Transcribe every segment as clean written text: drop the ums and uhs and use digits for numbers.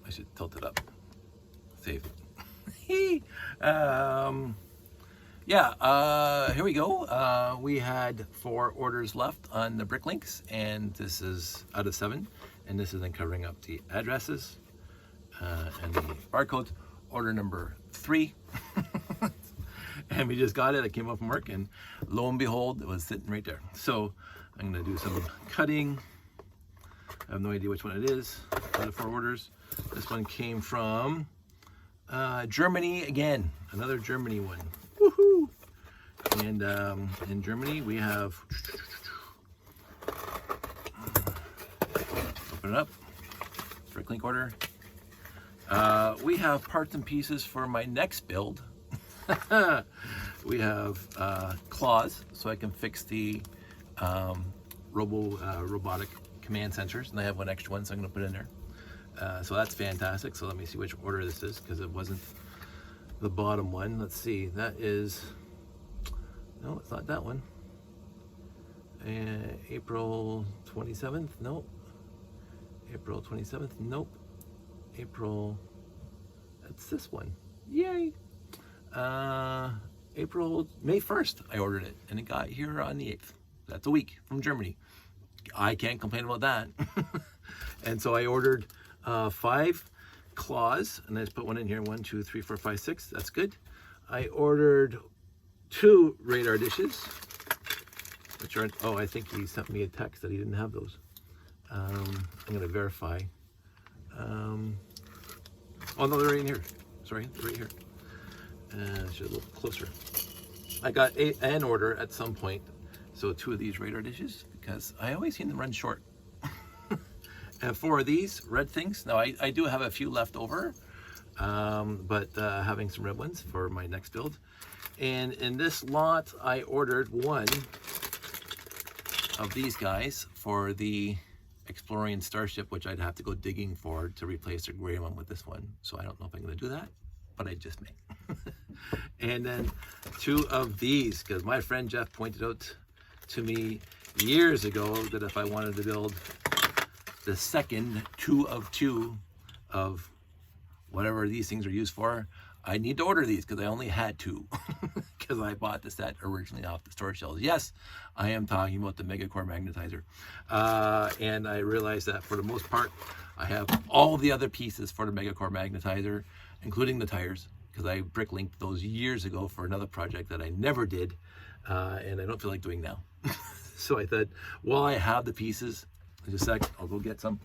I should tilt it up. Save. Here we go. We had 4 orders left on the Bricklinks, and this is out of 7. And this is then covering up the addresses and the barcodes. Order number 3. And we just got it. I came up from work, and lo and behold, it was sitting right there. So I'm going to do some cutting. I have no idea which one it is. Out of 4 orders. This one came from Germany again. Another Germany one. Woohoo! And in Germany we have, open it up, Bricklink Order. We have parts and pieces for my next build. We have claws, so I can fix the robotic command sensors, and I have one extra one, so I'm going to put it in there. So that's fantastic. So let me see which order this is, because it wasn't the bottom one. Let's see, that is, no, it's not that one. April 27th, nope. April 27th, nope. April, that's this one, yay. May 1st, I ordered it, and it got here on the 8th. That's a week from Germany. I can't complain about that. And so I ordered 5 claws, and I just put one in here. 1, 2, 3, 4, 5, 6. That's good. I ordered 2 radar dishes, which are, oh, I think he sent me a text that he didn't have those. I'm going to verify. Oh no, they're right in here. Sorry, they're right here. Should look closer. I got an order at some point, so 2 of these radar dishes, because I always seem to run short. And 4 of these red things. Now I do have a few left over, but having some red ones for my next build. And in this lot, I ordered 1 of these guys for the Exploring Starship, which I'd have to go digging for to replace the gray one with this one. So I don't know if I'm going to do that, but I just may. And then 2 of these, because my friend Jeff pointed out to me years ago that if I wanted to build the second 2 of 2 of whatever these things are used for, I need to order these, because I only had 2 because I bought the set originally off the storage shelves. Yes, I am talking about the Mega Core Magnetizer. And I realized that for the most part, I have all the other pieces for the Mega Core Magnetizer, including the tires, because I bricklinked those years ago for another project that I never did, and I don't feel like doing now. So I thought, while I have the pieces, in a sec, I'll go get some.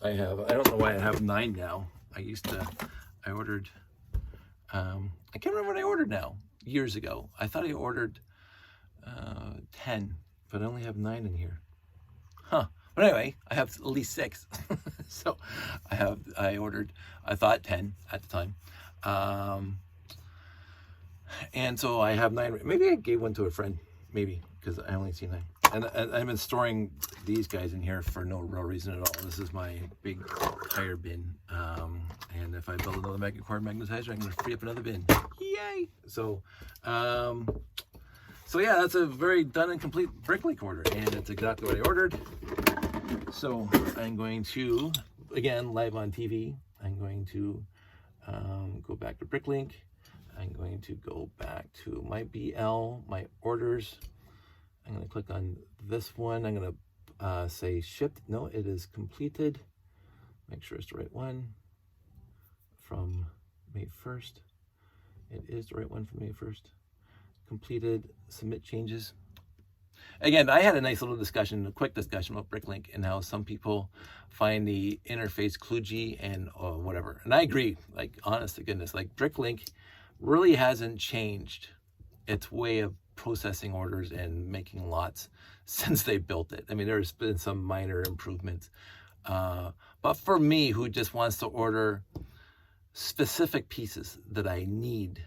I don't know why I have 9 now. I ordered, I can't remember what I ordered now, years ago. I thought I ordered 10, but I only have 9 in here. Huh. But anyway, I have at least 6. So I ordered, I thought 10 at the time. And so I have 9. Maybe I gave one to a friend, maybe, because I only see 9. And I've been storing these guys in here for no real reason at all. This is my big tire bin. And if I build another Mega Core Magnetizer, I'm going to free up another bin. Yay! So, so yeah, that's a very done and complete Bricklink order. And it's exactly what I ordered. So I'm going to, again, live on TV, I'm going to go back to Bricklink. I'm going to go back to my BL, my orders. I'm going to click on this one. I'm going to say shipped. No, it is completed. Make sure it's the right one from May 1st. It is the right one from May 1st. Completed, submit changes. Again, I had a nice little discussion, a quick discussion about Bricklink and how some people find the interface kludgy and whatever. And I agree, like, honest to goodness, like Bricklink really hasn't changed its way of processing orders and making lots since they built it. I mean, there's been some minor improvements. But for me, who just wants to order specific pieces that I need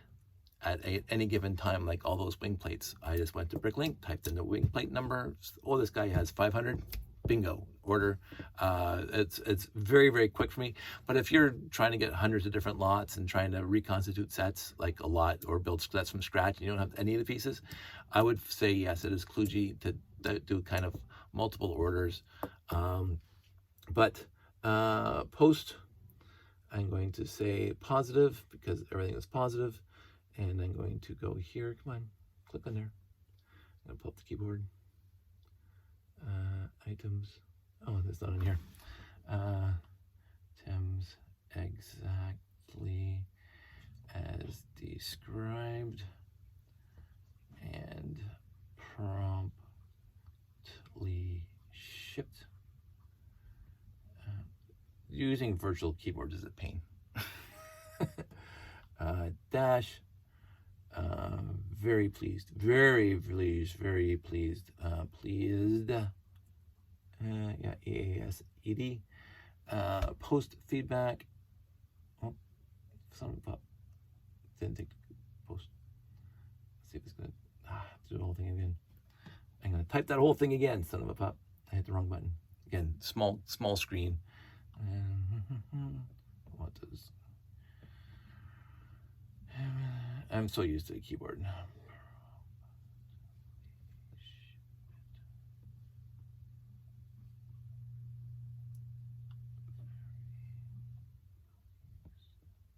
at any given time, like all those wing plates, I just went to Bricklink, typed in the wing plate number. Oh, this guy has 500. bingo, order. It's very, very quick for me. But if you're trying to get hundreds of different lots and trying to reconstitute sets, like a lot, or build sets from scratch, and you don't have any of the pieces, I would say yes, it is kludgy to do kind of multiple orders. But post, I'm going to say positive because everything is positive. And I'm going to go here. Come on, click on there. I'm going to pull up the keyboard. Items. Oh, that's not in here. Items exactly as described and promptly shipped. Using virtual keyboards is a pain. Dash. Very pleased. Very pleased. Very pleased. Pleased. Yeah, EASED. Post feedback. Oh, something pop. Didn't take post. Let's see if it's gonna do the whole thing again. I'm gonna type that whole thing again, son of a pop. I hit the wrong button. Again, small screen. What does? I'm so used to the keyboard.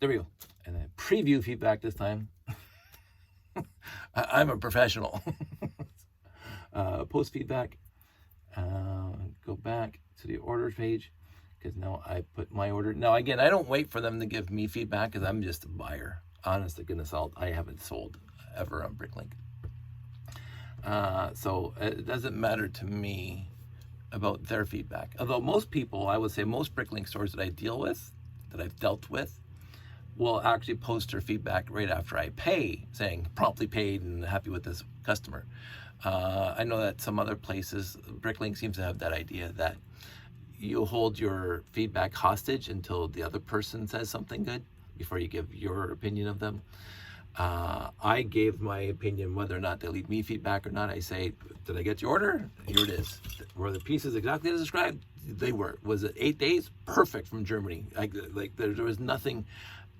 There we go. And then preview feedback this time. I'm a professional. Post feedback. Go back to the orders page because now I put my order. Now, again, I don't wait for them to give me feedback because I'm just a buyer. Honest to goodness, I haven't sold ever on Bricklink. So it doesn't matter to me about their feedback. Although most people, I would say most Bricklink stores that I deal with, that I've dealt with, will actually post their feedback right after I pay, saying promptly paid and happy with this customer. I know that some other places, Bricklink seems to have that idea that you hold your feedback hostage until the other person says something good before you give your opinion of them. I gave my opinion whether or not they leave me feedback or not. I say, did I get your order? Here it is. Were the pieces exactly as described? They were. Was it 8 days? Perfect from Germany. Like there was nothing,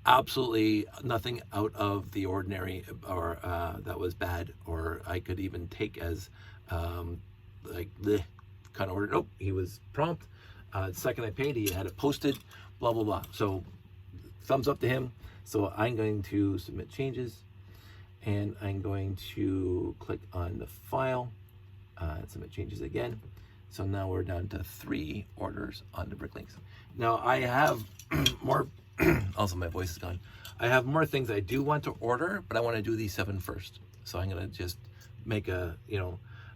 absolutely nothing out of the ordinary or that was bad, or I could even take as like the kind of order. Nope, he was prompt. The second I paid, he had it posted, blah, blah, blah. So thumbs up to him. So I'm going to submit changes and I'm going to click on the file and submit changes again. So now we're down to 3 orders on the Bricklinks. Now I have more, also my voice is gone. I have more things I do want to order, but I want to do these 7 first. So I'm going to just make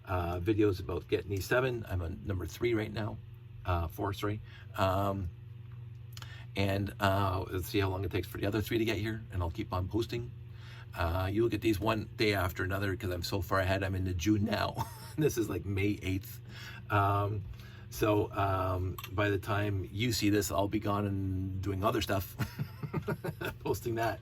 videos about getting these 7. I'm on number 3 right now, 4, sorry. And let's see how long it takes for the other 3 to get here, and I'll keep on posting. You'll get these one day after another because I'm so far ahead. I'm into June now. This is like May 8th. So by the time you see this, I'll be gone and doing other stuff, posting that.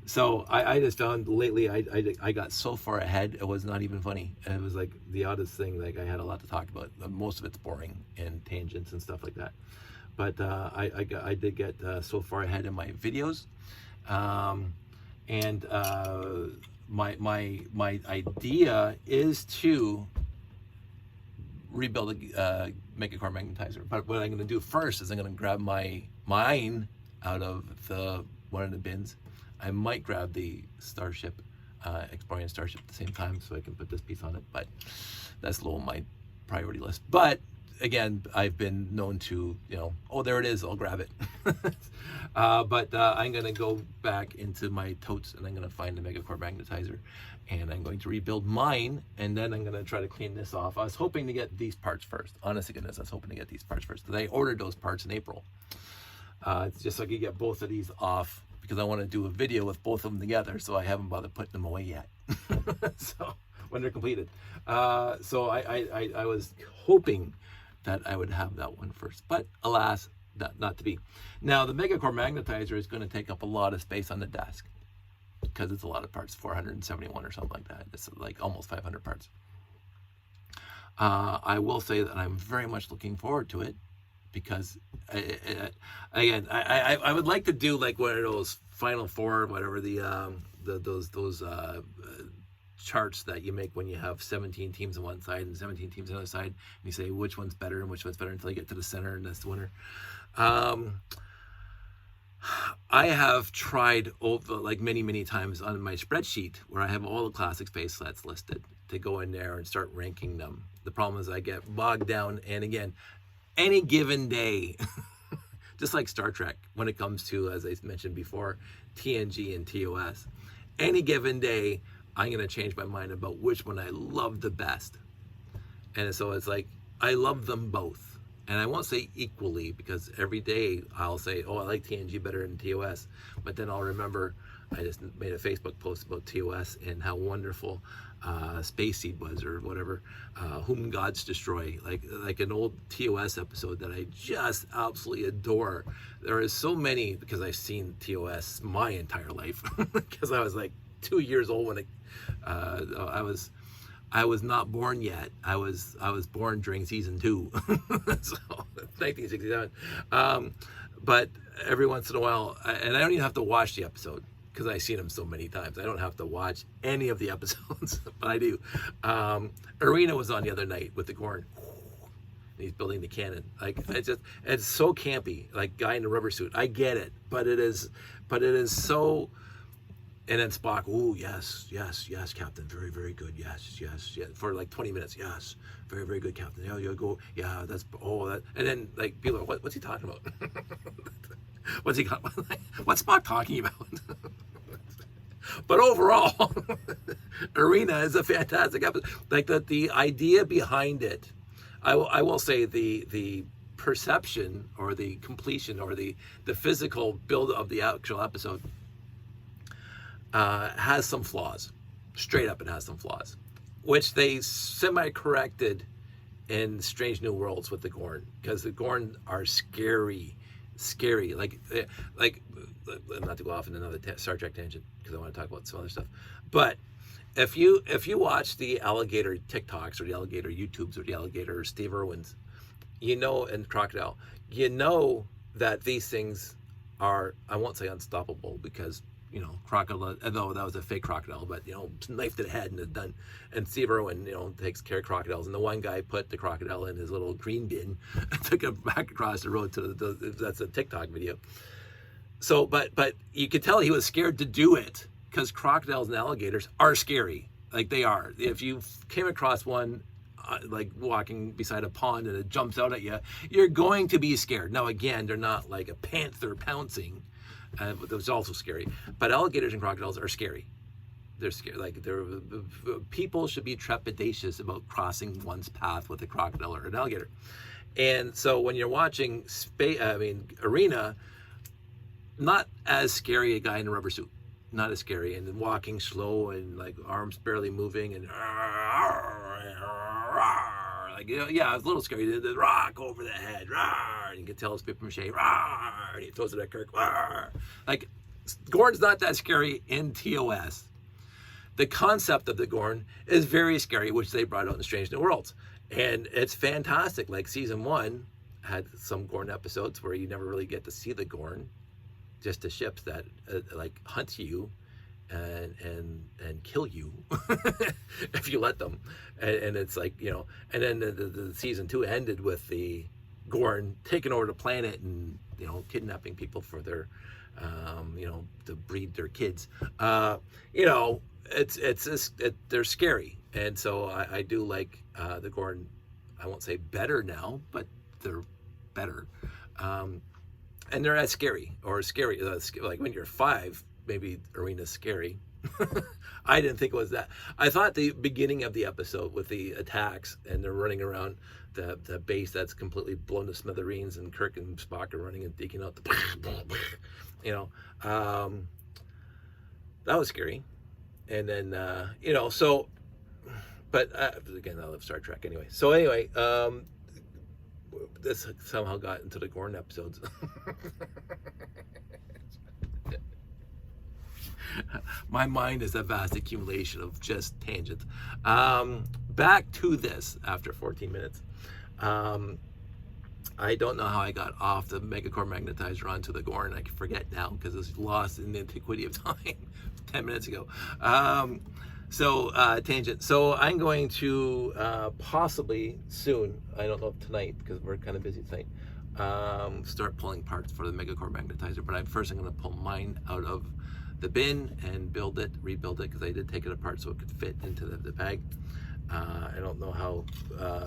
So I just found lately I got so far ahead, it was not even funny. And it was like the oddest thing, like I had a lot to talk about. Most of it's boring and tangents and stuff like that. But I did get so far ahead in my videos. And my idea is to rebuild a Mega Core magnetizer. But what I'm going to do first is I'm going to grab mine out of one of the bins. I might grab the Starship, Exploring Starship at the same time so I can put this piece on it. But that's low on my priority list. But again, I've been known to, oh, there it is, I'll grab it. But I'm going to go back into my totes and I'm going to find the Mega Core magnetizer and I'm going to rebuild mine and then I'm going to try to clean this off. I was hoping to get these parts first. Honest to goodness, I was hoping to get these parts first because I ordered those parts in April. It's just so I could get both of these off because I want to do a video with both of them together, so I haven't bothered putting them away yet. So when they're completed. So I was hoping that I would have that one first, but alas, not to be. Now the Mega Core magnetizer is going to take up a lot of space on the desk because it's a lot of parts, 471 or something like that. It's like almost 500 parts. I will say that I'm very much looking forward to it because, again, I would like to do like one of those Final Four, whatever those charts that you make when you have 17 teams on one side and 17 teams on the other side, and you say which one's better and which one's better until you get to the center and that's the winner. I have tried over like many times on my spreadsheet where I have all the classic space sets listed to go in there and start ranking them. The problem is I get bogged down, and again, any given day, just like Star Trek, when it comes to, as I mentioned before, TNG and TOS, any given day, I'm going to change my mind about which one I love the best. And so it's like, I love them both. And I won't say equally, because every day I'll say, oh, I like TNG better than TOS. But then I'll remember I just made a Facebook post about TOS and how wonderful Space Seed was, or whatever, Whom Gods Destroy, like an old TOS episode that I just absolutely adore. There is so many, because I've seen TOS my entire life, because I was like 2 years old when I was not born yet. I was born during season 2, so 1967. But every once in a while, and I don't even have to watch the episode because I've seen them so many times. I don't have to watch any of the episodes, but I do. Arena was on the other night with the Gorn. He's building the cannon. Like it's so campy. Like guy in a rubber suit. I get it, but it is so. And then Spock, ooh, yes, Captain, very good, yes, for like 20 minutes, yes, very good, Captain. Yeah, you go, yeah, that, and then like people are, what's he talking about? what's Spock talking about? But overall, Arena is a fantastic episode. Like the idea behind it, I will say the perception or the completion or the physical build of the actual episode has some flaws. Straight up, it has some flaws, which they semi-corrected in Strange New Worlds with the Gorn, because the Gorn are scary. Like not to go off in another Star Trek tangent, because I want to talk about some other stuff. But if you watch the alligator TikToks or the alligator YouTubes or the alligator Steve Irwins, and Crocodile, that these things are, I won't say unstoppable, because crocodile, though that was a fake crocodile, but knife to the head and it's done. And Steve Irwin, takes care of crocodiles, and the one guy put the crocodile in his little green bin and took it back across the road to that's a TikTok video. So, but you could tell he was scared to do it, because crocodiles and alligators are scary. Like they are. If you came across one, like walking beside a pond and it jumps out at you, you're going to be scared. Now, again, they're not like a panther pouncing. That was also scary. But alligators and crocodiles are scary. They're scary. Like people should be trepidatious about crossing one's path with a crocodile or an alligator. And so when you're watching Arena, not as scary, a guy in a rubber suit, not as scary, and walking slow and like arms barely moving and yeah, it's a little scary. The rock over the head, and you can tell it's paper mache, and he throws it at Kirk. Like, Gorn's not that scary in TOS. The concept of the Gorn is very scary, which they brought out in Strange New Worlds, and it's fantastic. Like season 1 had some Gorn episodes where you never really get to see the Gorn, just the ships that like hunt you and kill you if you let them, and it's like and then the season 2 ended with the Gorn taking over the planet and kidnapping people for their to breed their kids. They're scary, and so I do like the Gorn. I won't say better now, but they're better, and they're as scary like when you're 5. Maybe Arena's scary. I didn't think it was that. I thought the beginning of the episode with the attacks and they're running around the base that's completely blown to smithereens, and Kirk and Spock are running and digging out the that was scary. And then so, but again, I love Star Trek anyway. So anyway, this somehow got into the Gorn episodes. My mind is a vast accumulation of just tangents. back to this after 14 minutes. I don't know how I got off the Megacore magnetizer onto the Gorn. I forget now because it's lost in the antiquity of time 10 minutes ago. Tangent. So I'm going to possibly soon, I don't know if tonight because we're kind of busy tonight, start pulling parts for the Megacore magnetizer. But I'm going to pull mine out of the bin and rebuild it, because I did take it apart so it could fit into the bag. I don't know how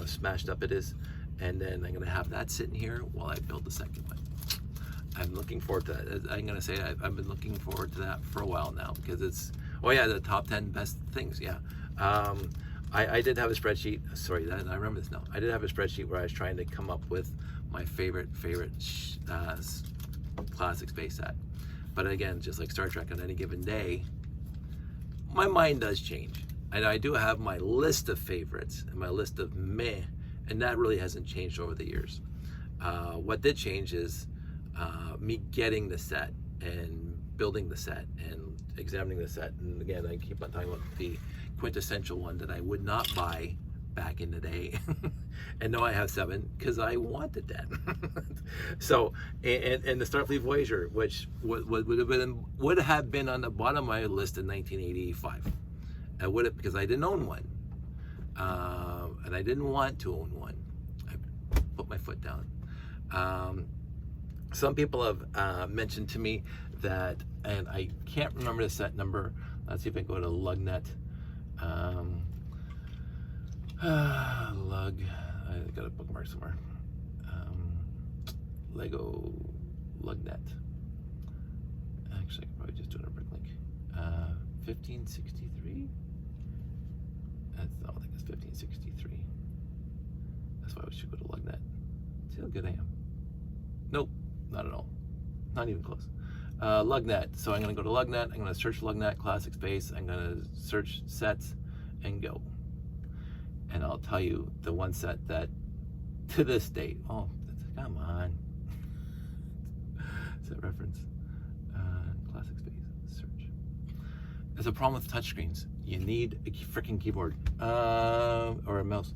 smashed up it is. And then I'm going to have that sitting here while I build the second one. I'm looking forward to that. I'm going to say I've been looking forward to that for a while now, because it's, oh yeah, the top 10 best things, yeah. I did have a spreadsheet, sorry, I remember this now. I did have a spreadsheet where I was trying to come up with my favorite classic space set. But again, just like Star Trek, on any given day, my mind does change. And I do have my list of favorites and my list of meh, and that really hasn't changed over the years. What did change is me getting the set and building the set and examining the set. And again, I keep on talking about the quintessential one that I would not buy back in the day. And now I have 7 because I wanted that. So, and the Starfleet Voyager, which would have been on the bottom of my list in 1985. I would have, because I didn't own one. And I didn't want to own one. I put my foot down. Some people have mentioned to me that, and I can't remember the set number. Let's see if I can go to Lugnet. Lug, I got a bookmark somewhere. Lego Lugnet. Actually, I could probably just do it on Bricklink. 1563? I don't think it's 1563. That's why we should go to Lugnet. See how good I am. Nope, not at all. Not even close. Lugnet. So I'm going to go to Lugnet. I'm going to search Lugnet Classic Space. I'm going to search sets and go. And I'll tell you the one set that to this date, oh, come on. Set reference. Classic Space. Search. There's a problem with touchscreens. You need a freaking keyboard or a mouse.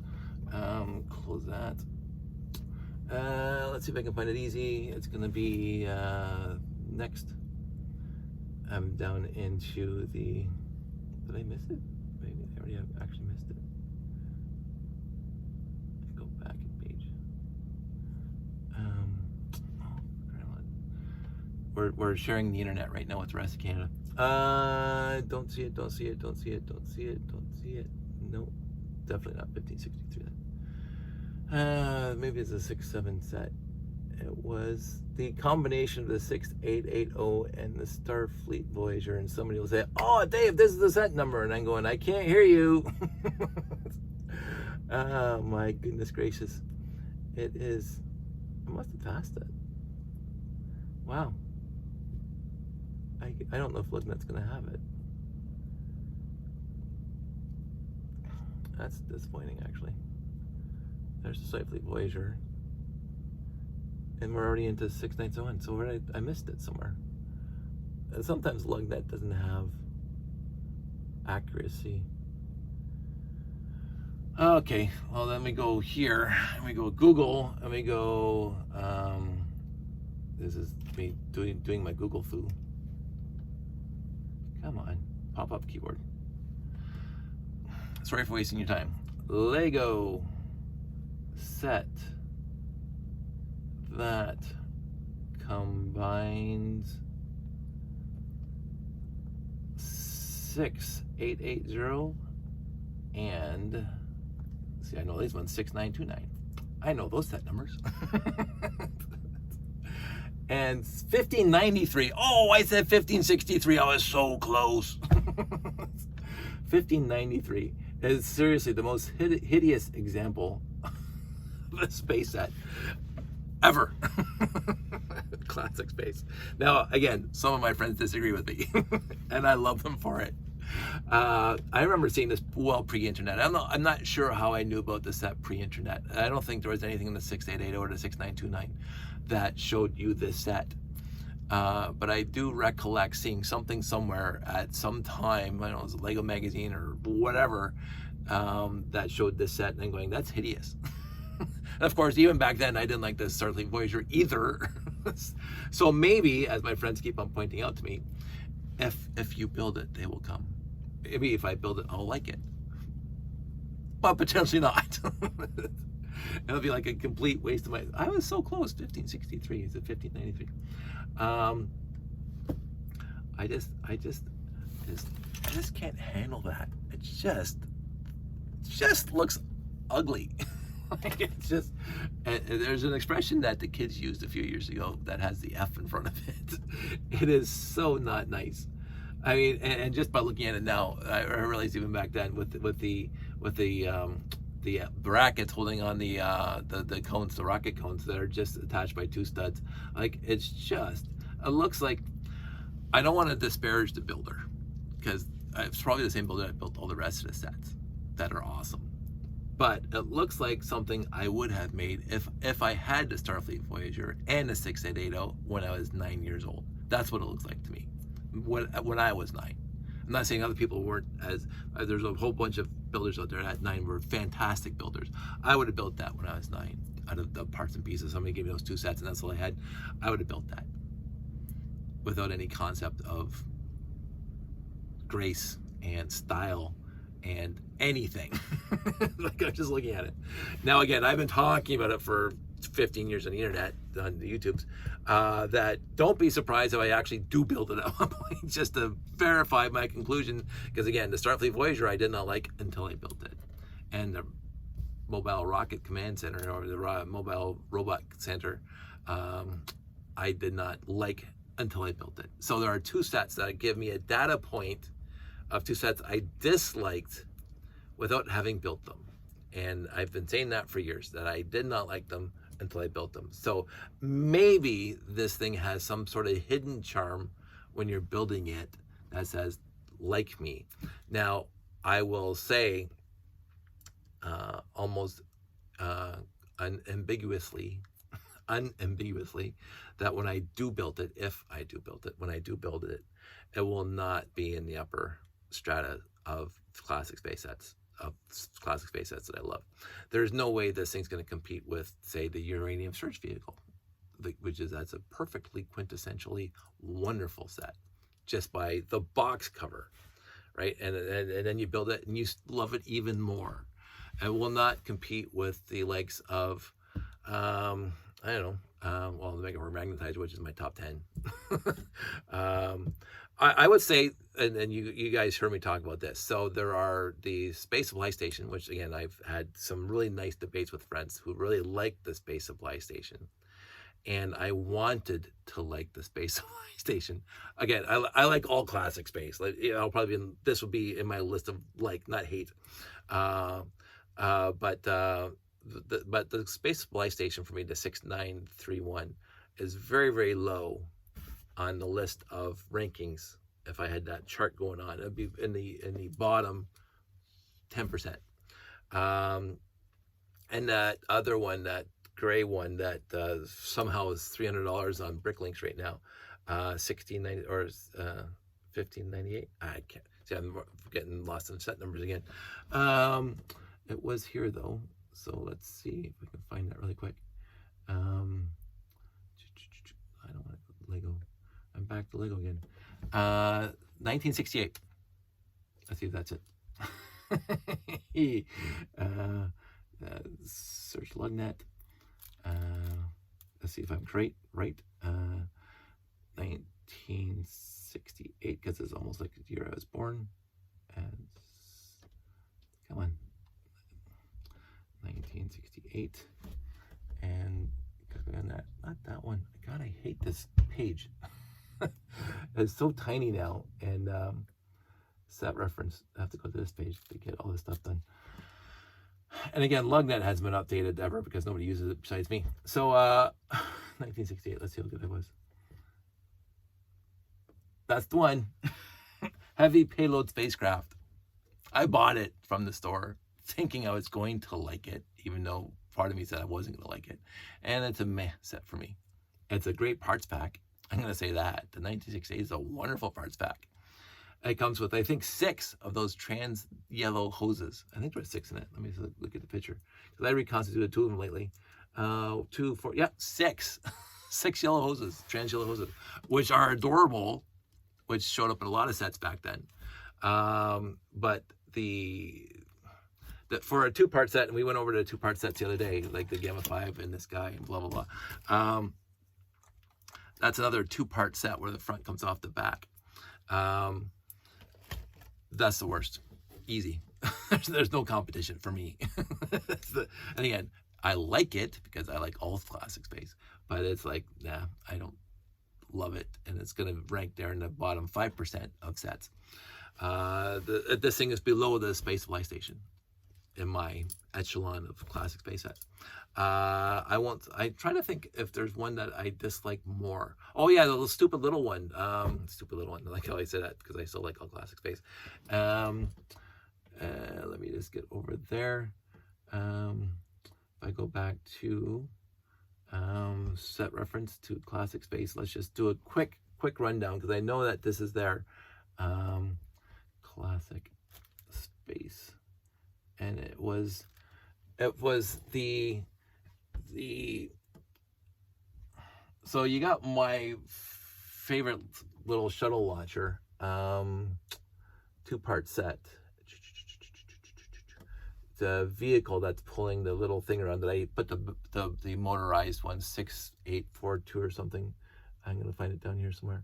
Close that. Let's see if I can find it easy. It's going to be next. I'm down into the. Did I miss it? Maybe I already have actually missed it. Go back a page. We're sharing the internet right now with the rest of Canada. Don't see it. No, definitely not 1563 then. Maybe it's a 6-7 set. It was the combination of the 6880 and the Starfleet Voyager, and somebody will say, oh Dave, this is the set number, and I'm going, I can't hear you. Oh my goodness gracious. It is, I must have passed it. Wow. I don't know if Lugnet's going to have it. That's disappointing, actually. There's the Starfleet Voyager. And we're already into 6901, so where I missed it somewhere. And sometimes Lugnet doesn't have accuracy. Okay, well then we go here, and we go Google, and we go, this is me doing my Google foo. Come on, pop-up keyboard. Sorry for wasting your time. Lego set that combines 6880 and, see, I know these ones, 6929. I know those set numbers. And 1593. Oh, I said 1563. I was so close. 1593 is seriously the most hideous example of a space set ever. Classic space. Now, again, some of my friends disagree with me, and I love them for it. I remember seeing this well pre-internet. I'm not sure how I knew about the set pre-internet. I don't think there was anything in the 6880 or the 6929 that showed you this set. But I do recollect seeing something somewhere at some time, I don't know, it was a Lego magazine or whatever, that showed this set and going, that's hideous. And of course, even back then, I didn't like the Starfleet Voyager either. So maybe, as my friends keep on pointing out to me, if you build it, they will come. Maybe if I build it, I'll like it. But potentially not. It'll be like a complete waste of my... I was so close. 1563. Is it 1593? I just can't handle that. It just looks ugly. Like it's just, and there's an expression that the kids used a few years ago that has the F in front of it. It is so not nice. I mean, and just by looking at it now, I realized even back then with the brackets holding on the cones, the rocket cones that are just attached by 2 studs. Like it looks like, I don't want to disparage the builder, because it's probably the same builder that built all the rest of the sets that are awesome. But it looks like something I would have made if I had the Starfleet Voyager and the 6880 when I was 9 years old. That's what it looks like to me when I was 9. I'm not saying other people weren't as, there's a whole bunch of builders out there at 9 were fantastic builders. I would have built that when I was 9 out of the parts and pieces. Somebody gave me those 2 sets and that's all I had. I would have built that without any concept of grace and style and anything. Like I'm just looking at it. Now again, I've been talking about it for 15 years on the internet, on the YouTubes, that don't be surprised if I actually do build it at one point, just to verify my conclusion. Because again, the Starfleet Voyager I did not like until I built it. And the Mobile Rocket Command Center, or the Mobile Robot Center, I did not like until I built it. So there are 2 sets that give me a data point of 2 sets I disliked without having built them. And I've been saying that for years, that I did not like them until I built them. So maybe this thing has some sort of hidden charm when you're building it that says, like me. Now, I will say almost unambiguously, that when I do build it, when I do build it, it will not be in the upper strata of classic space sets, that I love. There's no way this thing's going to compete with, say, the Uranium Search Vehicle, that's a perfectly quintessentially wonderful set, just by the box cover, right? And then you build it and you love it even more. It will not compete with the likes of, I don't know, well, the Mega Magnetizer, which is my top 10. I would say, and you guys heard me talk about this. So there are the Space Supply Station, which again, I've had some really nice debates with friends who really like the Space Supply Station. And I wanted to like the Space Supply Station. Again, I like all classic space. Like, you know, this would be in my list of like, not hate. But the Space Supply Station for me, the 6931, is very, very low on the list of rankings. If I had that chart going on, it'd be in the bottom 10%. And that other one, that gray one that somehow is $300 on Bricklinks right now, 1690 or 1598. I can't see. I'm getting lost in set numbers again. It was here though, so let's see if we can find that really quick. I don't want to go Lego. I'm back to Lego again. 1968. Let's see if that's it. Search Lugnet. Let's see if I'm right. 1968, because it's almost like the year I was born. And come on. 1968. And click on that. Not that one. God, I hate this page. It's so tiny now, and set reference. I have to go to this page to get all this stuff done. And again, Lugnet hasn't been updated ever because nobody uses it besides me. So 1968. Let's see how good it was. That's the one. Heavy payload spacecraft. I bought it from the store thinking I was going to like it, even though part of me said I wasn't going to like it. And it's a meh set for me. It's a great parts pack. I'm going to say that. The 1968 is a wonderful parts pack. It comes with, I think, 6 of those trans yellow hoses. I think there's 6 in it. Let me look at the picture. Because I reconstituted 2 of them lately. 2, 4, yeah, 6. 6 yellow hoses, trans yellow hoses, which are adorable, which showed up in a lot of sets back then. But for a 2-part set, and we went over to 2-part sets the other day, like the Gamma 5 and this guy and blah, blah, blah. That's another 2-part set where the front comes off the back. That's the worst. Easy. There's no competition for me. And again, I like it because I like all classic space, but it's like, nah, I don't love it. And it's going to rank there in the bottom 5% of sets. This thing is below the Space Fly Station in my echelon of classic space sets. I try to think if there's one that I dislike more. Oh yeah, the stupid little one. Stupid little one. I like how I say that because I still like all classic space. Let me just get over there. If I go back to set reference to classic space, let's just do a quick rundown because I know that this is there. Classic space, and it was the so you got my favorite little shuttle launcher, 2-part set. The vehicle that's pulling the little thing around that I put the motorized one, 6842 or something. I'm gonna find it down here somewhere.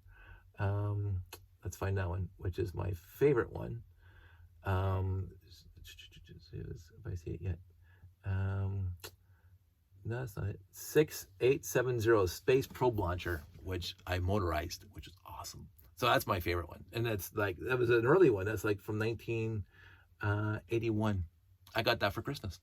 Let's find that one, which is my favorite one. If I see it yet. No, that's not it. 6870 Space Probe Launcher, which I motorized, which is awesome. So that's my favorite one. And that was an early one. That's like from 1981. I got that for Christmas.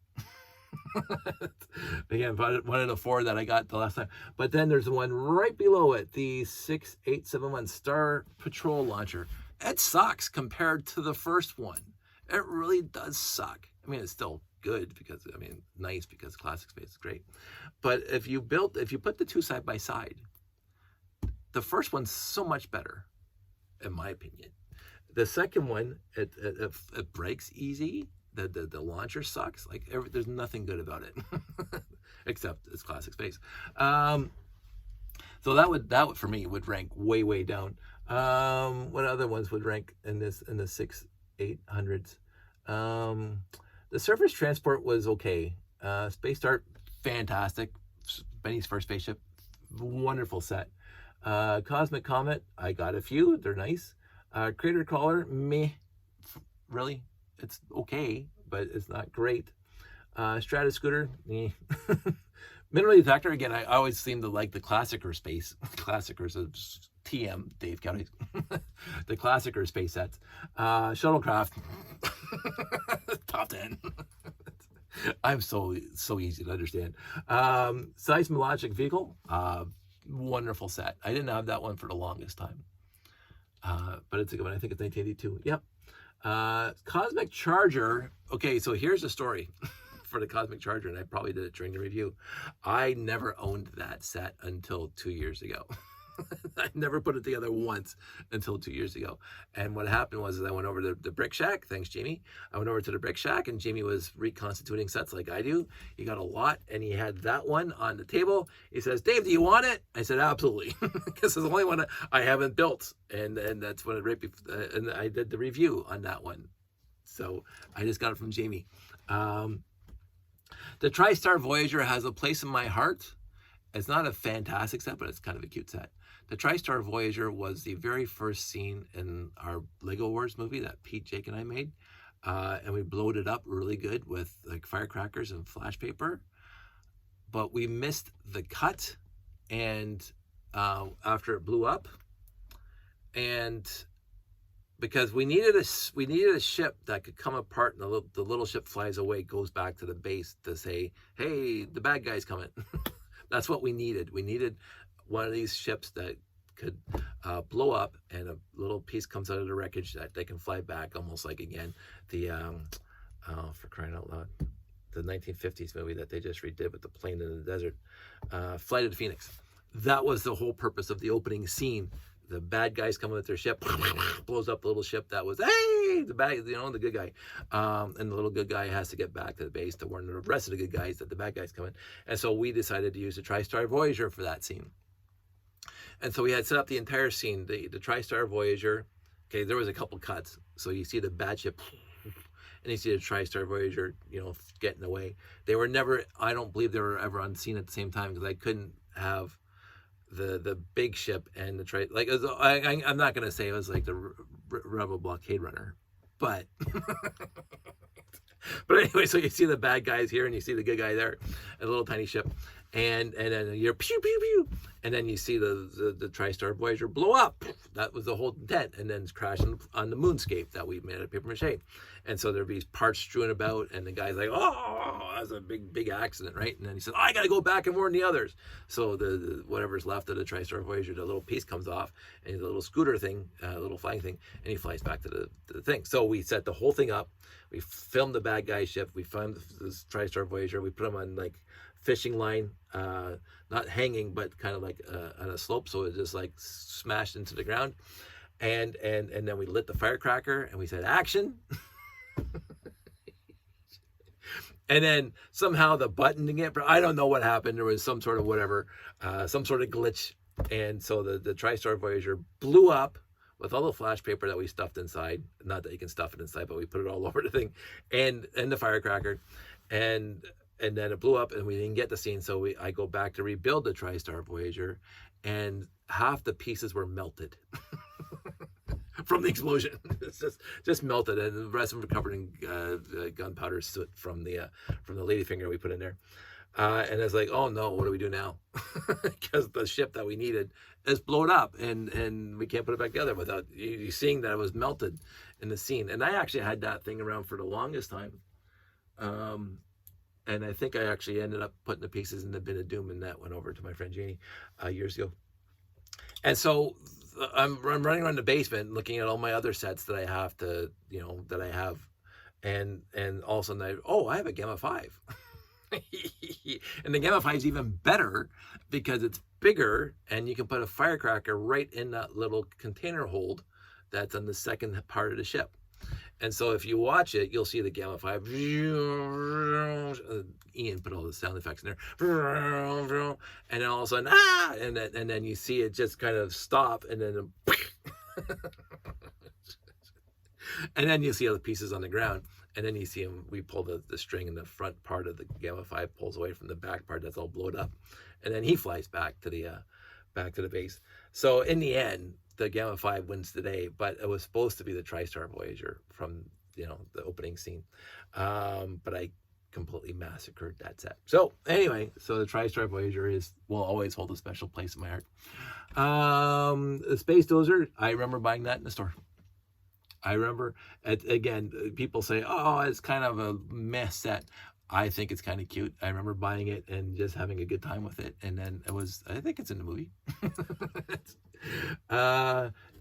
Again, one of the 4 that I got the last time. But then there's the one right below it, the 6871 Star Patrol Launcher. It sucks compared to the first one. It really does suck. I mean, it's still good because, I mean, nice because classic space is great. But if you put the 2 side by side, the first one's so much better, in my opinion. The second one, it breaks easy. The launcher sucks. Like there's nothing good about it, except it's classic space. So that would for me would rank way down. What other ones would rank in the 6-800s? The surface transport was okay. Space Dart, fantastic. Benny's first spaceship, wonderful set. Cosmic Comet, I got a few. They're nice. Crater Crawler, meh. Really, it's okay, but it's not great. Stratus Scooter, meh. Mineral Detector, again, I always seem to like the Classicer space. Classicers of TM, Dave County. The Classicer space sets. Shuttlecraft, top 10. I'm so easy to understand. Seismologic Vehicle, wonderful set. I didn't have that one for the longest time. But it's a good one. I think it's 1982. Yep. Cosmic Charger. Okay, so here's the story for the Cosmic Charger, and I probably did it during the review. I never owned that set until 2 years ago. I never put it together once until 2 years ago. And what happened was I went over to the Brick Shack. Thanks, Jamie. I went over to the Brick Shack, and Jamie was reconstituting sets like I do. He got a lot, and he had that one on the table. He says, Dave, do you want it? I said, absolutely, because it's the only one I haven't built. And that's when and I did the review on that one. So I just got it from Jamie. The TriStar Voyager has a place in my heart. It's not a fantastic set, but it's kind of a cute set. The TriStar Voyager was the very first scene in our Lego Wars movie that Pete, Jake, and I made. And we blowed it up really good with like firecrackers and flash paper. But we missed the cut and after it blew up. And because we needed a ship that could come apart, and the little ship flies away, goes back to the base to say, hey, the bad guy's coming. That's what we needed. We needed one of these ships that could blow up, and a little piece comes out of the wreckage that they can fly back, almost like, again, the for crying out loud, the 1950s movie that they just redid with the plane in the desert, Flight of the Phoenix. That was the whole purpose of the opening scene. the bad guys come with their ship, blows up the little ship that was, hey, the bad, the good guy. And the little good guy has to get back to the base to warn the rest of the good guys that the bad guys coming. And so we decided to use the TriStar Voyager for that scene. And so we had set up the entire scene, the TriStar Voyager. Okay, there was a couple cuts. So you see the bad ship, and you see the TriStar Voyager, getting away. They were never, I don't believe they were ever on scene at the same time, because I couldn't have the big ship and the like. It was, I'm not gonna say it was like the Rebel blockade runner, but but anyway, so you see the bad guys here, and you see the good guy there, a little tiny ship, and then you're pew pew pew, and then you see the TriStar Voyager blow up. That was the whole intent, and then crash on the moonscape that we made out of paper mache. And so there'd be parts strewn about, and the guy's like, oh, that's a big accident, right? And then he said, oh, I gotta go back and warn the others. So the whatever's left of the TriStar Voyager, the little piece comes off, and the little scooter thing, little flying thing, and he flies back to the thing. So we set the whole thing up. We filmed the bad guy ship. We filmed this TriStar Voyager. We put him on like fishing line, not hanging, but kind of like on a slope, so it just like smashed into the ground. And then we lit the firecracker, and we said, action. And then somehow the button again, I don't know what happened. There was some sort of whatever, some sort of glitch. And so the TriStar Voyager blew up with all the flash paper that we stuffed inside. Not that you can stuff it inside, but we put it all over the thing, and the firecracker. And then it blew up, and we didn't get the scene. So I go back to rebuild the TriStar Voyager, and half the pieces were melted. From the explosion. It's just melted, and the rest of them were covered in gunpowder soot from the ladyfinger we put in there. And it's like, oh no, what do we do now? Because the ship that we needed is blown up, and we can't put it back together without you seeing that it was melted in the scene. And I actually had that thing around for the longest time. And I think I actually ended up putting the pieces in the bin of doom, and that went over to my friend Janie years ago. And so I'm running around the basement looking at all my other sets that I have to, that I have. And all of a sudden I have a Gamma 5. And the Gamma 5 is even better because it's bigger, and you can put a firecracker right in that little container hold that's on the second part of the ship. And so if you watch it, you'll see the Gamma 5. Ian put all the sound effects in there. And then all of a sudden, and then you see it just kind of stop, and then and then you see all the pieces on the ground, and then you see him, we pull the string, and the front part of the Gamma 5 pulls away from the back part that's all blown up, and then he flies back to the base. So in the end, the Gamma 5 wins today, but it was supposed to be the TriStar Voyager from the opening scene, but I completely massacred that set. So anyway, the TriStar Voyager will always hold a special place in my heart. The Space Dozer, I remember buying that in the store. I remember, again, people say, oh, it's kind of a mess set. I think it's kind of cute. I remember buying it and just having a good time with it. And then I think it's in the movie.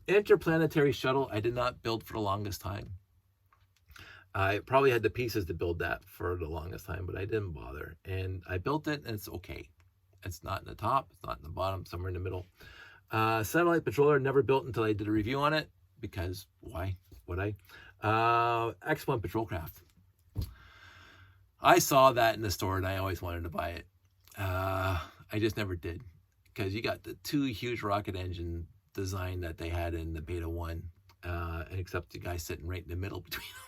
Interplanetary Shuttle, I did not build for the longest time. I probably had the pieces to build that for the longest time, but I didn't bother. And I built it, and it's okay. It's not in the top, it's not in the bottom, somewhere in the middle. Satellite Patroller, never built until I did a review on it, because why would I? X1 Patrolcraft. I saw that in the store, and I always wanted to buy it. I just never did, because you got the two huge rocket engine design that they had in the Beta 1, and except the guy sitting right in the middle between them.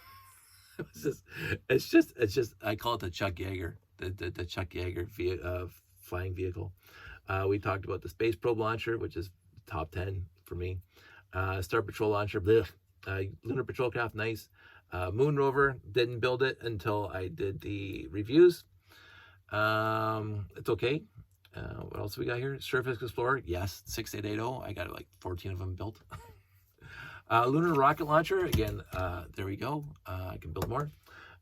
It's just I call it the Chuck Yeager, the Chuck Yeager flying vehicle. We talked about the Space Probe launcher, which is top 10 for me. Star Patrol launcher, Lunar Patrolcraft, nice. Moon Rover, didn't build it until I did the reviews. It's okay. What else we got here? Surface Explorer, yes, 6880. I got like 14 of them built. Lunar Rocket Launcher, again, there we go. I can build more.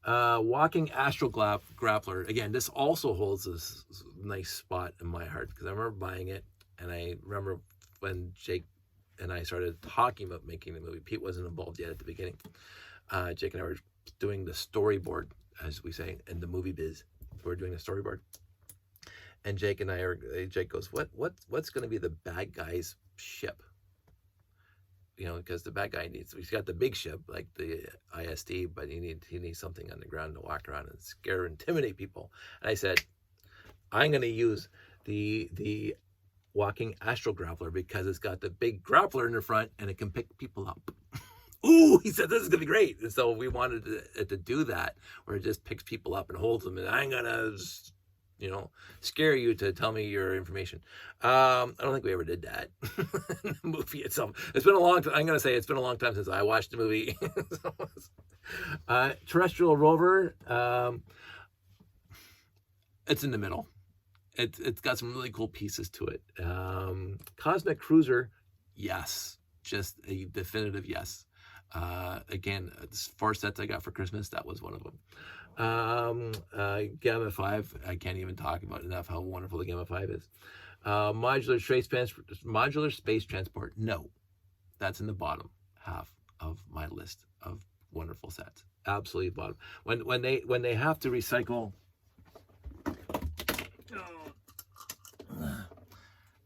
Walking Astral Grappler, again, this also holds this nice spot in my heart, because I remember buying it, and I remember when Jake and I started talking about making the movie. Pete wasn't involved yet at the beginning. Jake and I were doing the storyboard, as we say, in the movie biz. We're doing a storyboard. And Jake goes, what's going to be the bad guy's ship? you know, because the bad guy he's got the big ship like the ISD, but he needs something on the ground to walk around and scare, intimidate people. And I said, I'm going to use the walking astral grappler because it's got the big grappler in the front and it can pick people up. Ooh, he said, this is going to be great. And so we wanted it to do that, where it just picks people up and holds them. And I'm going to, you know, scare you to tell me your information. I don't think we ever did that. The movie itself. It's been a long time. I'm going to say it's been a long time since I watched the movie. Terrestrial rover. It's in the middle. It's got some really cool pieces to it. Cosmic Cruiser, yes. Just a definitive yes. Again, 4 sets I got for Christmas. That was one of them. Gamma 5, I can't even talk about enough how wonderful the Gamma 5 is. Modular space transport. No, that's in the bottom half of my list of wonderful sets. Absolutely bottom. When they have to recycle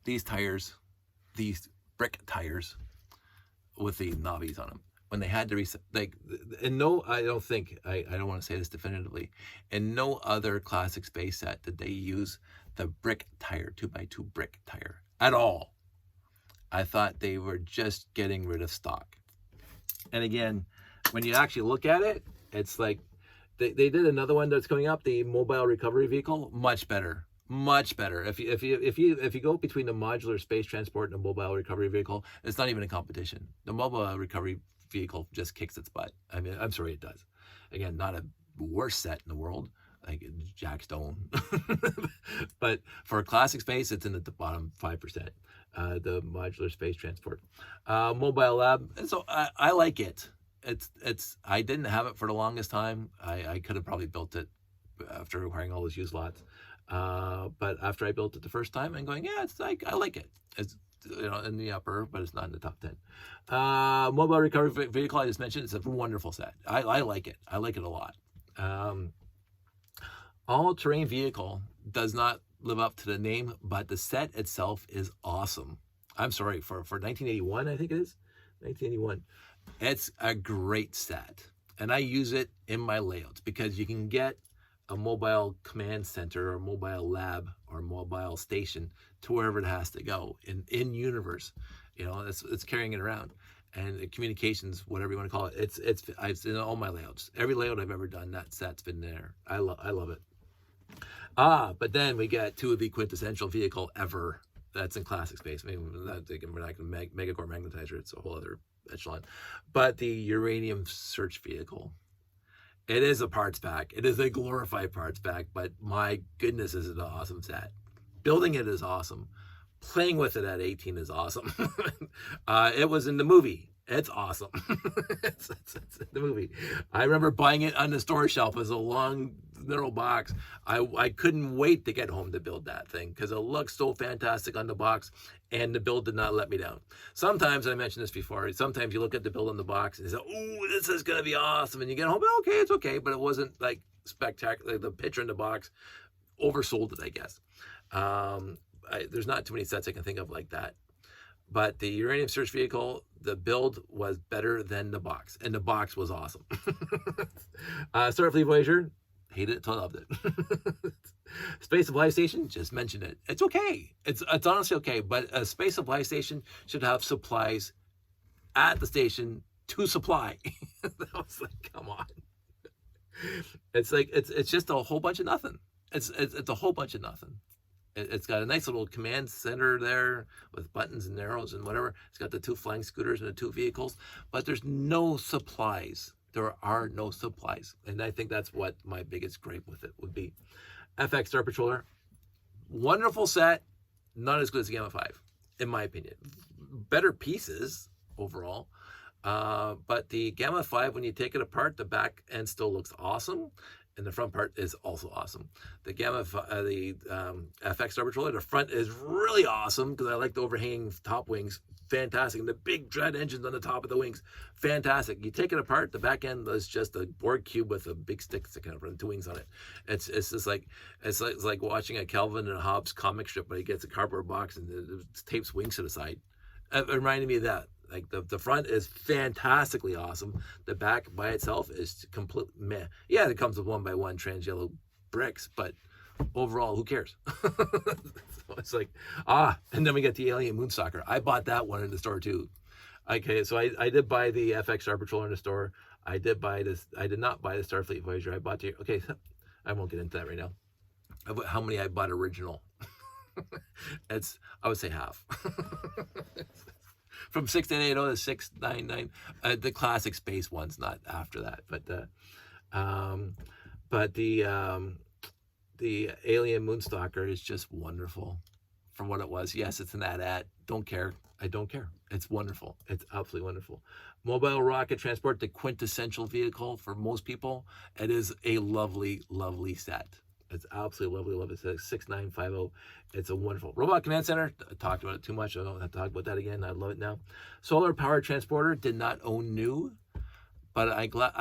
these tires, these brick tires with the knobbies on them, when they had to and no, I don't think, I don't want to say this definitively, in no other classic space set did they use the brick tire, 2x2 brick tire at all. I thought they were just getting rid of stock. And again, when you actually look at it, it's like they did another one that's coming up, the mobile recovery vehicle, much better. Much better. If you go between the modular space transport and the mobile recovery vehicle, it's not even a competition. The mobile recovery vehicle just kicks its butt. I mean, I'm sorry, it does. Again, not a worst set in the world, like Jack Stone, but for a classic space, it's in the bottom 5%. The modular space transport, mobile lab. And so I like it. I didn't have it for the longest time. I could have probably built it after acquiring all those used lots. But after I built it the first time, I'm going, yeah, it's like, I like it. It's, you know, in the upper, but it's not in the top 10. Mobile recovery vehicle, I just mentioned, it's a wonderful set. I like it. I like it a lot. All-terrain vehicle does not live up to the name, but the set itself is awesome. I'm sorry, for 1981, I think it is, 1981. It's a great set. And I use it in my layouts because you can get a mobile command center or mobile lab or mobile station to wherever it has to go in universe. You know, it's carrying it around, and communications, whatever you want to call it. It's in all my layouts. Every layout I've ever done, that set's been there. I love it. But then we get to the quintessential vehicle ever that's in classic space. I mean, we're not going to Megacore Magnetizer. It's a whole other echelon. But the uranium search vehicle. It is a parts pack. It is a glorified parts pack, but my goodness, is it an awesome set. Building it is awesome. Playing with it at 18 is awesome. It was in the movie. It's awesome. it's in the movie. I remember buying it on the store shelf as a long little box. I couldn't wait to get home to build that thing because it looked so fantastic on the box, and the build did not let me down. Sometimes, I mentioned this before, sometimes you look at the build on the box and you say, oh, this is going to be awesome. And you get home, okay, it's okay. But it wasn't like spectacular. The picture in the box oversold it, I guess. There's not too many sets I can think of like that. But the uranium search vehicle, the build was better than the box. And the box was awesome. Starfleet Voyager, hated it till I loved it. Space Supply Station, just mentioned it. It's okay. It's honestly okay. But a Space Supply Station should have supplies at the station to supply. That was like, come on. It's like, it's just a whole bunch of nothing. It's a whole bunch of nothing. It's got a nice little command center there with buttons and arrows and whatever. It's got the 2 flying scooters and the 2 vehicles, but there's no supplies. There are no supplies. And I think that's what my biggest gripe with it would be. FX Star Patroller, wonderful set, not as good as the Gamma 5, in my opinion. Better pieces overall, but the Gamma 5, when you take it apart, the back end still looks awesome. And the front part is also awesome. The FX Star Patroller, the front is really awesome because I like the overhanging top wings. Fantastic. And the big dread engines on the top of the wings. Fantastic. You take it apart, the back end is just a board cube with a big stick sticking out and 2 wings on it. It's just like, it's like watching a Calvin and Hobbes comic strip, but he gets a cardboard box and it tapes wings to the side. It reminded me of that. Like the front is fantastically awesome. The back by itself is complete meh. Yeah, it comes with 1x1 trans yellow bricks, but overall, who cares? So it's like, and then we got the Alien Moonstalker. I bought that one in the store too. Okay, so I did buy the FX Star Patroller in the store. I did buy this. I did not buy the Starfleet Voyager. I bought the, okay, I won't get into that right now. How many I bought original? I would say half. From 6980 to 699, the classic space ones, not after that. But the Alien Moonstalker is just wonderful for what it was. Yes, it's an ad. Don't care. I don't care. It's wonderful. It's absolutely wonderful. Mobile rocket transport, the quintessential vehicle for most people. It is a lovely, lovely set. It's absolutely lovely, lovely. It's 6950. It's a wonderful robot command center. I talked about it too much. I don't have to talk about that again. I love it now. Solar power transporter. Did not own new, but I got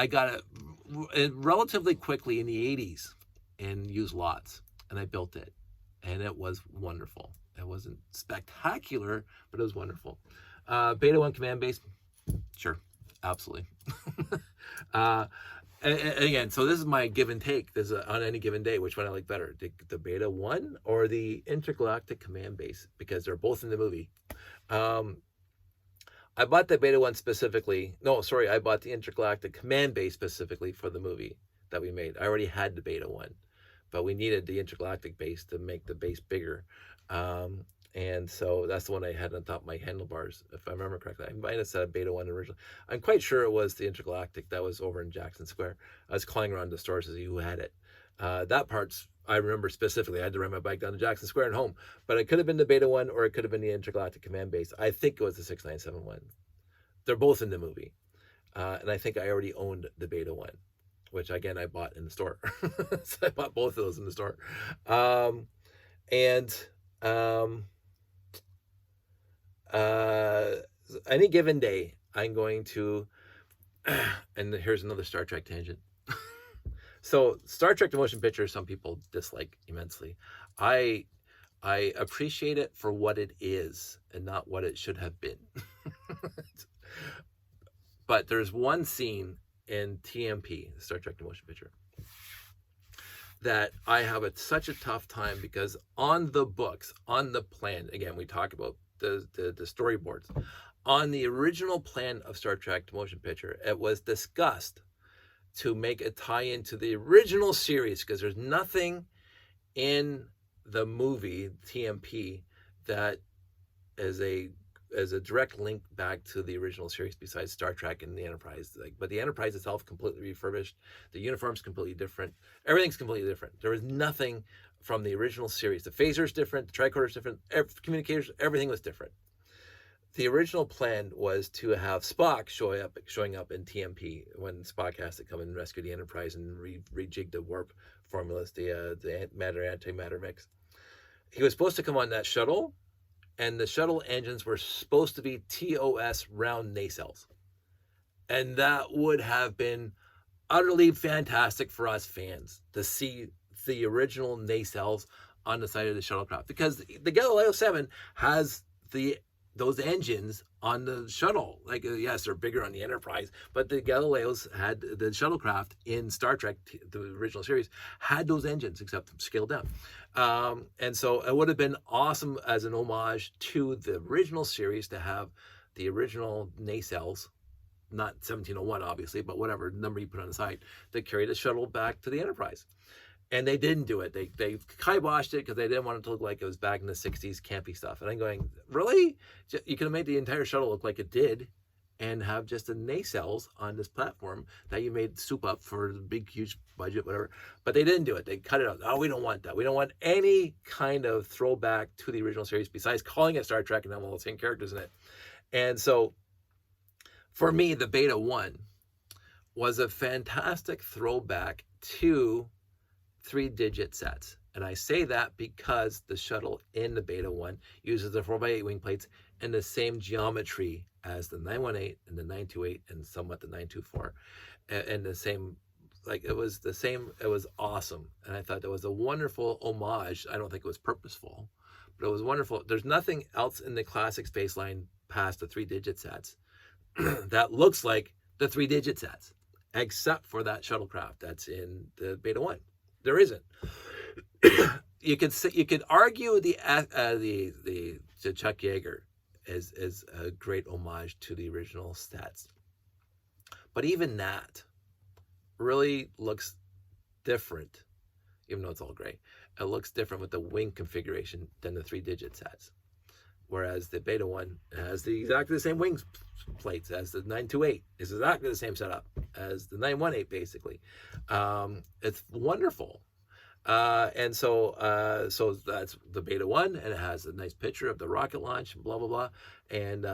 it relatively quickly in the 80s and used lots, and I built it, and it was wonderful. It wasn't spectacular, but it was wonderful. Beta 1 command base. Sure, absolutely. And again, so this is my give and take. This is on any given day, which one I like better, the Beta 1 or the Intergalactic Command Base, because they're both in the movie. I bought the Beta 1 specifically. No, sorry, I bought the Intergalactic Command Base specifically for the movie that we made. I already had the Beta 1, but we needed the Intergalactic base to make the base bigger. And so that's the one I had on top of my handlebars, if I remember correctly. I might have said a Beta 1 originally. I'm quite sure it was the Intergalactic that was over in Jackson Square. I was calling around the stores to see who had it. That part's, I remember specifically. I had to ride my bike down to Jackson Square and home. But it could have been the Beta 1 or it could have been the Intergalactic Command Base. I think it was the 6971. They're both in the movie. And I think I already owned the Beta 1, which again, I bought in the store. So I bought both of those in the store. Any given day, I'm going to, and here's another Star Trek tangent. So Star Trek the motion picture, some people dislike immensely. I appreciate it for what it is and not what it should have been. But there's one scene in TMP, Star Trek the motion picture, that I have such a tough time because on the books, on the plan, again, we talk about the storyboards. On the original plan of Star Trek the motion picture, it was discussed to make a tie-in to the original series because there's nothing in the movie TMP that is a direct link back to the original series besides Star Trek and the Enterprise. But the Enterprise itself completely refurbished. The uniform's completely different. Everything's completely different. There was nothing from the original series. The phaser's different. The tricorder's different. Communicators, everything was different. The original plan was to have Spock showing up in TMP when Spock has to come and rescue the Enterprise and rejig the warp formulas, the matter-antimatter mix. He was supposed to come on that shuttle, and the shuttle engines were supposed to be TOS round nacelles. And that would have been utterly fantastic for us fans to see the original nacelles on the side of the shuttlecraft. Because the Galileo 7 has those engines on the shuttle. Like, yes, they're bigger on the Enterprise, but the Galileos had the shuttlecraft in Star Trek, the original series, had those engines, except scaled down. And so it would have been awesome as an homage to the original series to have the original nacelles, not 1701, obviously, but whatever number you put on the side, to carry the shuttle back to the Enterprise. And they didn't do it. They kiboshed it because they didn't want it to look like it was back in the 60s campy stuff. And I'm going, really? You could have made the entire shuttle look like it did and have just the nacelles on this platform that you made soup up for the big, huge budget, whatever. But they didn't do it. They cut it out. Oh, we don't want that. We don't want any kind of throwback to the original series besides calling it Star Trek and having all the same characters in it. And so for me, the Beta 1 was a fantastic throwback to 3-digit sets. And I say that because the shuttle in the Beta 1 uses the 4x8 wing plates and the same geometry as the 918 and the 928 and somewhat the 924. And the same, like it was the same, it was awesome. And I thought that was a wonderful homage. I don't think it was purposeful, but it was wonderful. There's nothing else in the classic space line past the 3-digit sats that looks like the 3-digit sats, except for that shuttlecraft that's in the Beta 1. There isn't. You could argue the Chuck Yeager is a great homage to the original stats, but even that really looks different, even though it's all gray. It looks different with the wing configuration than the 3-digit sats. Whereas the Beta 1 has exactly the same wing plates as the 928. It's exactly the same setup as the 918, basically. It's wonderful. And so that's the Beta 1, and it has a nice picture of the rocket launch, blah, blah, blah. And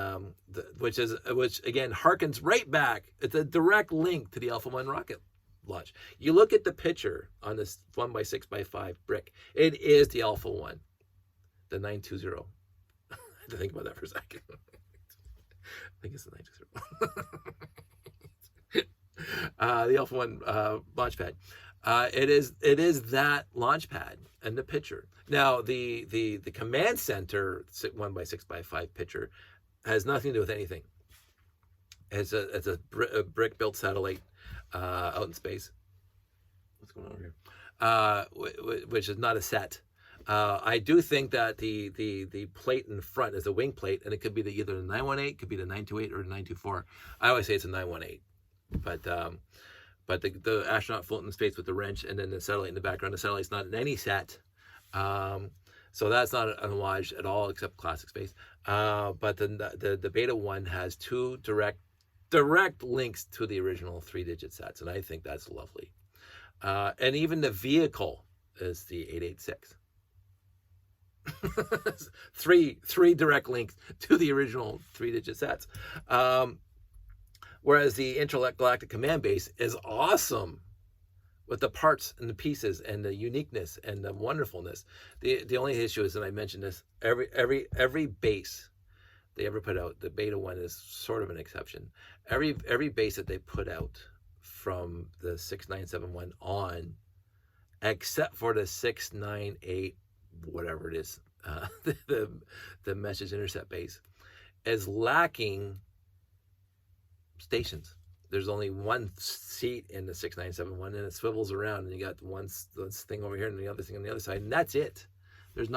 which again harkens right back. It's a direct link to the Alpha 1 rocket launch. You look at the picture on this 1x6x5 brick, it is the Alpha 1, the 920. I had to think about that for a second. I think it's the 920. The Alpha 1 launch pad. It is that launch pad in the picture. Now the command center 1x6x5 picture has nothing to do with anything. It's a brick built satellite out in space. What's going on here? Which is not a set. I do think that the plate in front is a wing plate, and it could be either the 918, could be the 928 or the 924. I always say it's a 918, but the astronaut floating in space with the wrench, and then the satellite in the background. The satellite's not in any set, so that's not an homage at all, except classic space. But the Beta 1 has two direct links to the original 3-digit sets, and I think that's lovely. And even the vehicle is the 886. three direct links to the original 3-digit sets. Whereas the Intergalactic Command Base is awesome with the parts and the pieces and the uniqueness and the wonderfulness. The only issue is, and I mentioned this, every base they ever put out, the Beta 1 is sort of an exception. Every base that they put out from the 6971 on, except for the 698, whatever it is, the message intercept base, is lacking stations. There's only one seat in the 6971, and it swivels around, and you got this thing over here and the other thing on the other side, and that's it. There's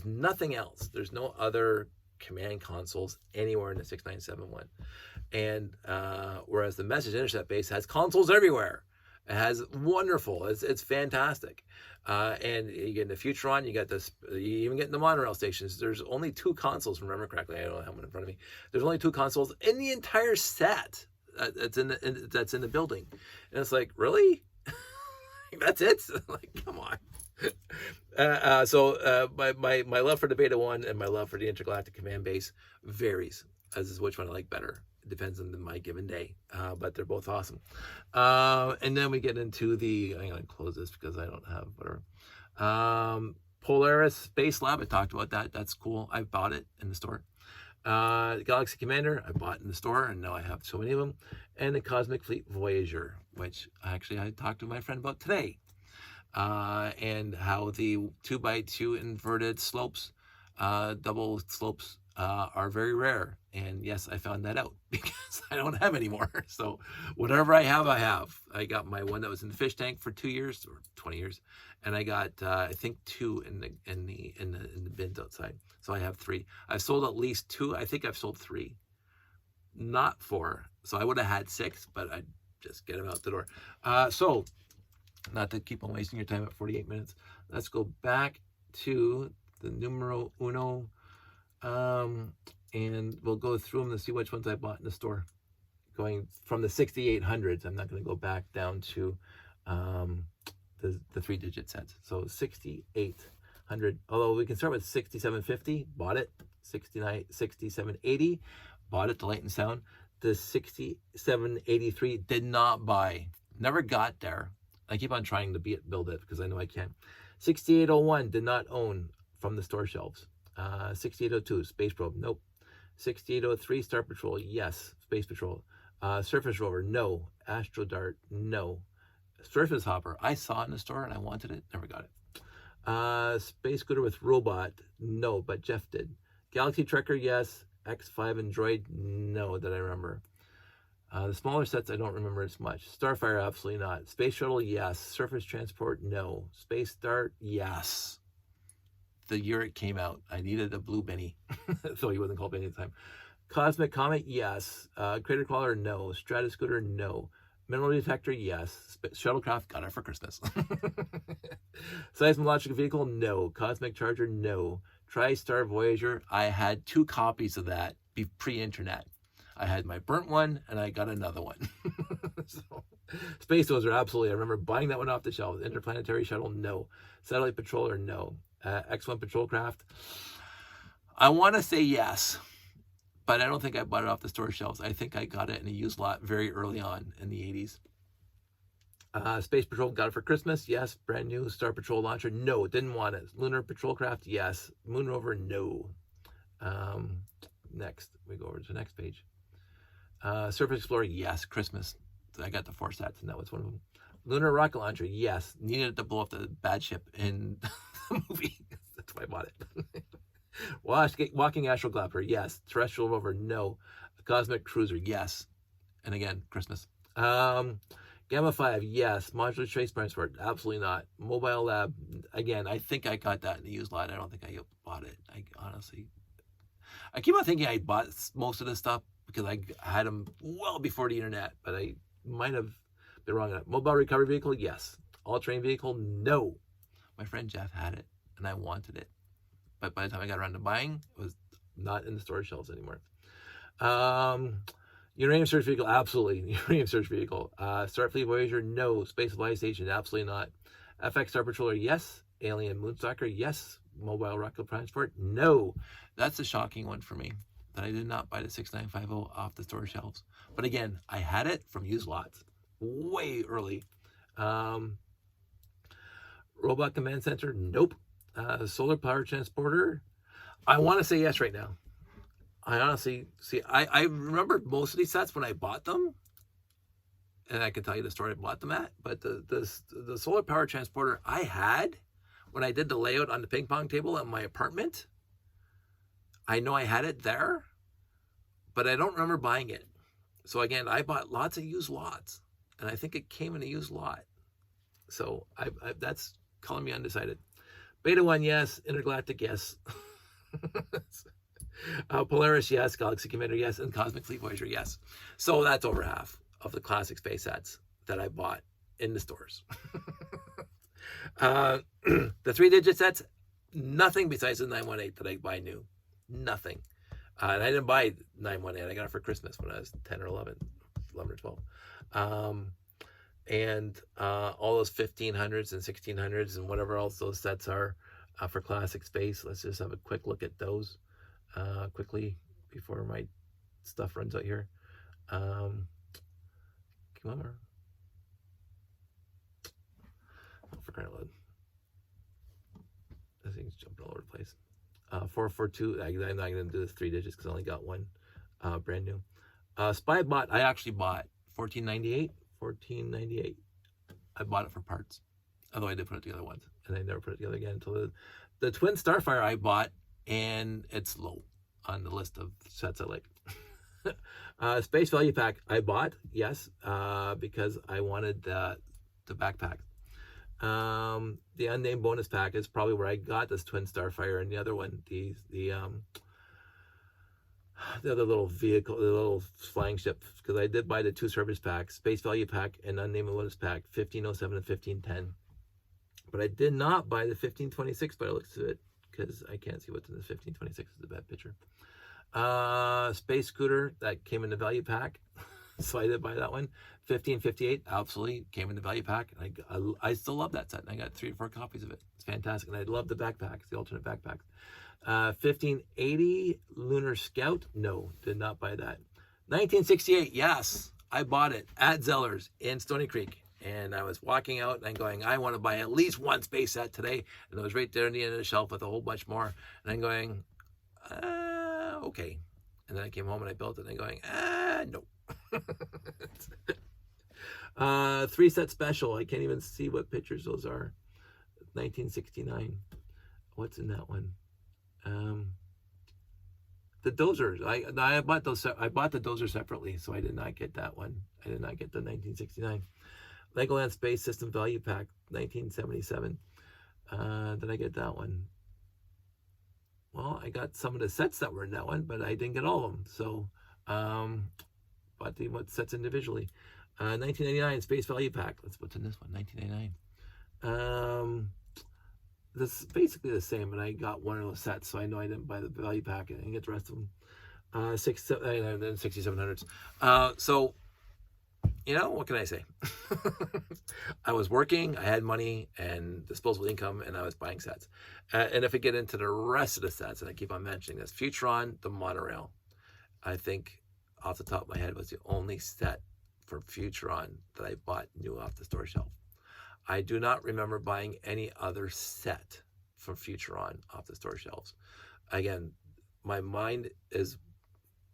nothing else. There's no other command consoles anywhere in the 6971. And whereas the message intercept base has consoles everywhere. It has wonderful. It's fantastic. And you get in the Futuron, you got this. You even get in the monorail stations. There's only 2 consoles, if I remember correctly. I don't know how many in front of me. There's only 2 consoles in the entire set that's in the building, and it's like, really? That's it? Like, come on. So my love for the Beta 1 and my love for the Intergalactic Command Base varies as to which one I like better. It depends on my given day, but they're both awesome. And then we get into I'm going to close this because I don't have whatever. Polaris Space Lab, I talked about that. That's cool. I bought it in the store. Galaxy Commander, I bought in the store, and now I have so many of them. And the Cosmic Fleet Voyager, which I talked to my friend about today. And how the 2x2 inverted slopes, double slopes, are very rare. And yes, I found that out because I don't have any more. So whatever I have, I have. I got my one that was in the fish tank for 2 years or 20 years, and I got I think 2 in the bins outside. So I have 3. I've sold at least 2. I think I've sold 3, not 4. So I would have had 6, but I just get them out the door. So not to keep on wasting your time at 48 minutes, let's go back to the numero uno. And we'll go through them to see which ones I bought in the store. Going from the 6800s, I'm not going to go back down to the 3-digit sets. So 6800, although we can start with 6750, bought it. 6780, bought it, the Light and Sound. The 6783 did not buy, never got there. I keep on trying to build it because I know I can. 6801 did not own from the store shelves. 6802 Space Probe, nope. 6803 Star Patrol, yes. Space Patrol. Surface Rover, no. Astro Dart, no. Surface Hopper, I saw it in the store and I wanted it, never got it. Space Scooter with Robot, no, but Jeff did. Galaxy Trekker, yes. X5 Android, no, that I remember. The smaller sets I don't remember as much. Starfire, absolutely not. Space Shuttle, yes. Surface Transport, no. Space Dart, yes. The year it came out, I needed a blue Benny, so he wasn't called Benny at the time. Cosmic Comet, yes. Crater Crawler, no. Stratoscooter, no. Mineral Detector, yes. Shuttlecraft, got it for Christmas. Seismological Vehicle, no. Cosmic Charger, no. TriStar Voyager, I had 2 copies of that pre-internet. I had my burnt one, and I got another one. So, Space Dozer, absolutely. I remember buying that one off the shelves. Interplanetary Shuttle, no. Satellite Patroller, no. X1 Patrol Craft, I want to say yes, but I don't think I bought it off the store shelves. I think I got it in a used lot very early on in the 80s. Space Patrol, got it for Christmas, yes. Brand new. Star Patrol Launcher, no, didn't want it. Lunar Patrol Craft, yes. Moon Rover, no. Next, we go over to the next page. Surface Explorer, yes. Christmas, I got the 4 sets, and that was one of them. Lunar Rocket Launcher, yes. Needed to blow up the bad ship in the movie. That's why I bought it. Walking Astral Glapper, yes. Terrestrial Rover, no. Cosmic Cruiser, yes. And again, Christmas. Gamma 5, yes. Modular Space Transport, absolutely not. Mobile Lab, again, I think I got that in the used lot. I don't think I bought it. I keep on thinking I bought most of this stuff because I had them well before the internet, but I might have been wrong on it. Mobile Recovery Vehicle, yes. All-Terrain Vehicle, no. My friend Jeff had it, and I wanted it. But by the time I got around to buying, it was not in the storage shelves anymore. Uranium Search Vehicle, absolutely. Uranium Search Vehicle. Starfleet Voyager, no. Space Supply Station, absolutely not. FX Star Patroller, yes. Alien Moonstalker, yes. Mobile Rocket Transport, no. That's a shocking one for me, that I did not buy the 6950 off the store shelves. But again, I had it from used lots way early. Robot Command Center, nope. Solar Power Transporter, I want to say yes right now. I honestly, see, I remember most of these sets when I bought them, and I can tell you the store I bought them at, but the Solar Power Transporter I had when I did the layout on the ping pong table at my apartment. I know I had it there, but I don't remember buying it. So again, I bought lots of used lots, and I think it came in a used lot. So that's calling me undecided. Beta 1, yes. Intergalactic, yes. Polaris, yes. Galaxy Commander, yes. And Cosmic Fleet Voyager, yes. So that's over half of the classic space sets that I bought in the stores. The 3-digit sets, nothing besides the 918 that I buy new. Nothing. And I didn't buy 918. I got it for Christmas when I was 10 or 11 or 12. And all those 1500s and 1600s and whatever else those sets are for classic space. Let's just have a quick look at those quickly before my stuff runs out here. Come on. Oh, for crying out loud. This thing's jumping all over the place. 442, I'm not going to do the 3 digits because I only got one brand new. Spy Bot, I actually bought $14.98. I bought it for parts, although I did put it together once, and I never put it together again until the Twin Starfire I bought, and it's low on the list of sets I like. Space Value Pack I bought, yes, because I wanted the backpack. The Unnamed Bonus Pack is probably where I got this Twin Starfire, and the other one, the other little vehicle, the little flying ship, because I did buy the 2 service packs, Space Value Pack and Unnamed Bonus Pack, 1507 and 1510. But I did not buy the 1526 by the looks of it, because I can't see what's in the 1526. It's a bad picture. Space Scooter, that came in the value pack. So I did buy that one. 1558, absolutely came in the value pack. I still love that set. I got 3 or 4 copies of it. It's fantastic. And I love the backpacks, the alternate backpacks. 1580 Lunar Scout, no, did not buy that. 1968, yes, I bought it at Zeller's in Stony Creek. And I was walking out and I'm going, I want to buy at least one space set today. And it was right there in the end of the shelf with a whole bunch more. And I'm going, okay. And then I came home and I built it and I'm going, no. 3 set special. I can't even see what pictures those are. 1969. What's in that one? The dozers, I bought those. I bought the dozer separately, so I did not get that one. I did not get the 1969 Legoland Space System Value Pack 1977. Did I get that one? Well, I got some of the sets that were in that one, but I didn't get all of them. So, bought the sets individually. 1999 Space Value Pack. What's in this one? 1999. This is basically the same, and I got one of those sets, so I know I didn't buy the value pack. I didn't get the rest of them. 6700s. So, you know, what can I say? I was working, I had money and disposable income, and I was buying sets. And if I get into the rest of the sets, and I keep on mentioning this, Futuron, the monorail, I think off the top of my head was the only set for Futuron that I bought new off the store shelf. I do not remember buying any other set from Futuron off the store shelves. Again, my mind is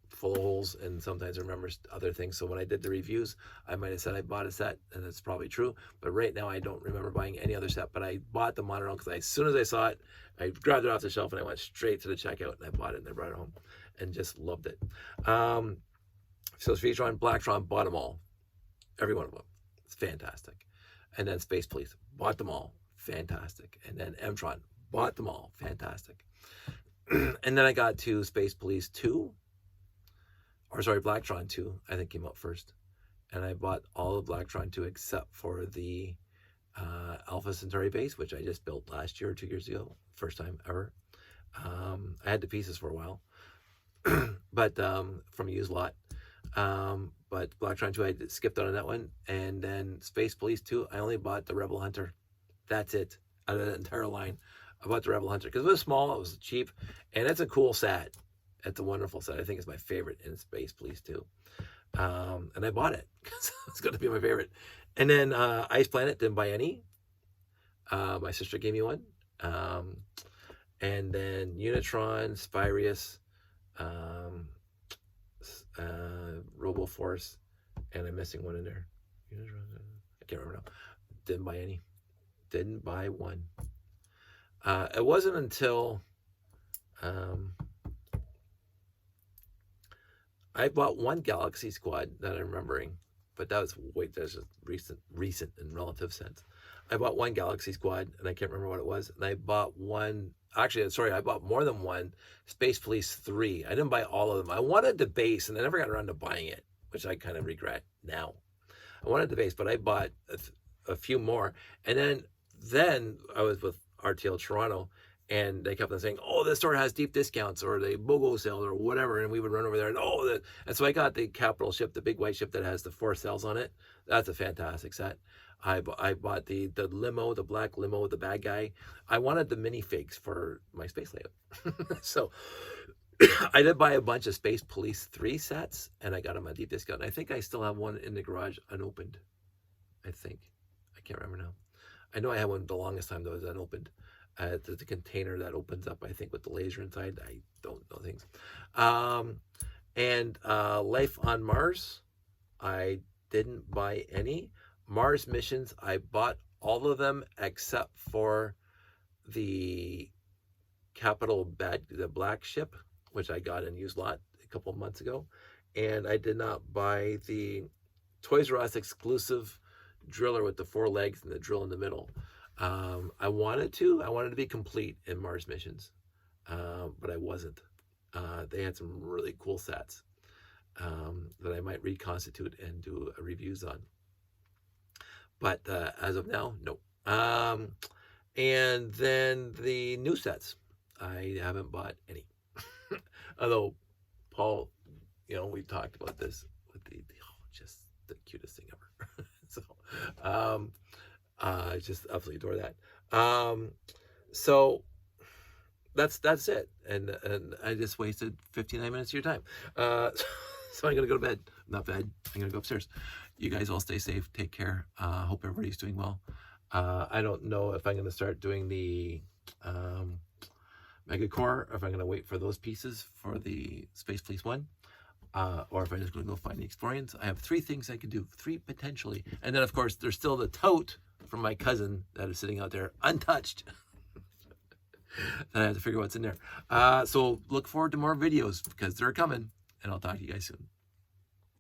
full of holes, and sometimes I remember other things. So when I did the reviews, I might have said I bought a set, and that's probably true. But right now, I don't remember buying any other set. But I bought the monorail because as soon as I saw it, I grabbed it off the shelf and I went straight to the checkout, and I bought it and I brought it home and just loved it. So Futuron, Blacktron, bought them all. Every one of them. It's fantastic. And then Space Police, bought them all, fantastic. And then Mtron, bought them all, fantastic. And then I got to Space Police 2, or sorry, Blacktron 2, I think came out first. And I bought all of Blacktron 2 except for the Alpha Centauri base, which I just built last year or 2 years ago, first time ever. I had the pieces for a while, but from a used lot. But Blacktron 2, I skipped out on that one. And then Space Police 2, I only bought the Rebel Hunter. That's it. Out of the entire line, I bought the Rebel Hunter because it was small, it was cheap, and it's a cool set. It's a wonderful set. I think it's my favorite in Space Police 2. And I bought it because it's going to be my favorite. And then Ice Planet, didn't buy any. My sister gave me one. And then Unitron, Spirius, RoboForce, and I'm missing one in there. I can't remember now. Didn't buy any. Didn't buy one. It wasn't until I bought one Galaxy Squad that I'm remembering, but that was there's a recent in relative sense. I bought one Galaxy Squad, and I can't remember what it was. And I bought one. Actually, sorry, I bought more than one Space Police 3. I didn't buy all of them. I wanted the base, and I never got around to buying it, which I kind of regret now. I wanted the base, but I bought a few more. And then I was with RTL Toronto, and they kept on saying, "Oh, this store has deep discounts, or the BOGO sales, or whatever." And we would run over there, and and so I got the capital ship, the big white ship that has the 4 cells on it. That's a fantastic set. I bought the limo, the black limo, the bad guy. I wanted the minifigs for my space layout. So I did buy a bunch of Space Police 3 sets, and I got them at deep discount. And I think I still have one in the garage unopened. I think. I can't remember now. I know I had one the longest time that was unopened. The container that opens up, I think, with the laser inside. I don't know things. And Life on Mars, I didn't buy any. Mars missions, I bought all of them except for the the black ship, which I got in used lot a couple of months ago. And I did not buy the Toys R Us exclusive driller with the 4 legs and the drill in the middle. I wanted to be complete in Mars missions, but I wasn't. They had some really cool sets that I might reconstitute and do reviews on. But as of now, no. And then the new sets, I haven't bought any. Although, Paul, we've talked about this with just the cutest thing ever. So, I just absolutely adore that. So that's it. And I just wasted 59 minutes of your time. So I'm going to go to bed. Not bed. I'm going to go upstairs. You guys all stay safe. Take care. Hope everybody's doing well. I don't know if I'm going to start doing the Mega Core, or if I'm going to wait for those pieces for the Space Police 1. Or if I'm just going to go find the Explorians. I have 3 things I could do. 3 potentially. And then, of course, there's still the tote from my cousin that is sitting out there untouched. Then I have to figure out what's in there. So look forward to more videos because they're coming, and I'll talk to you guys soon.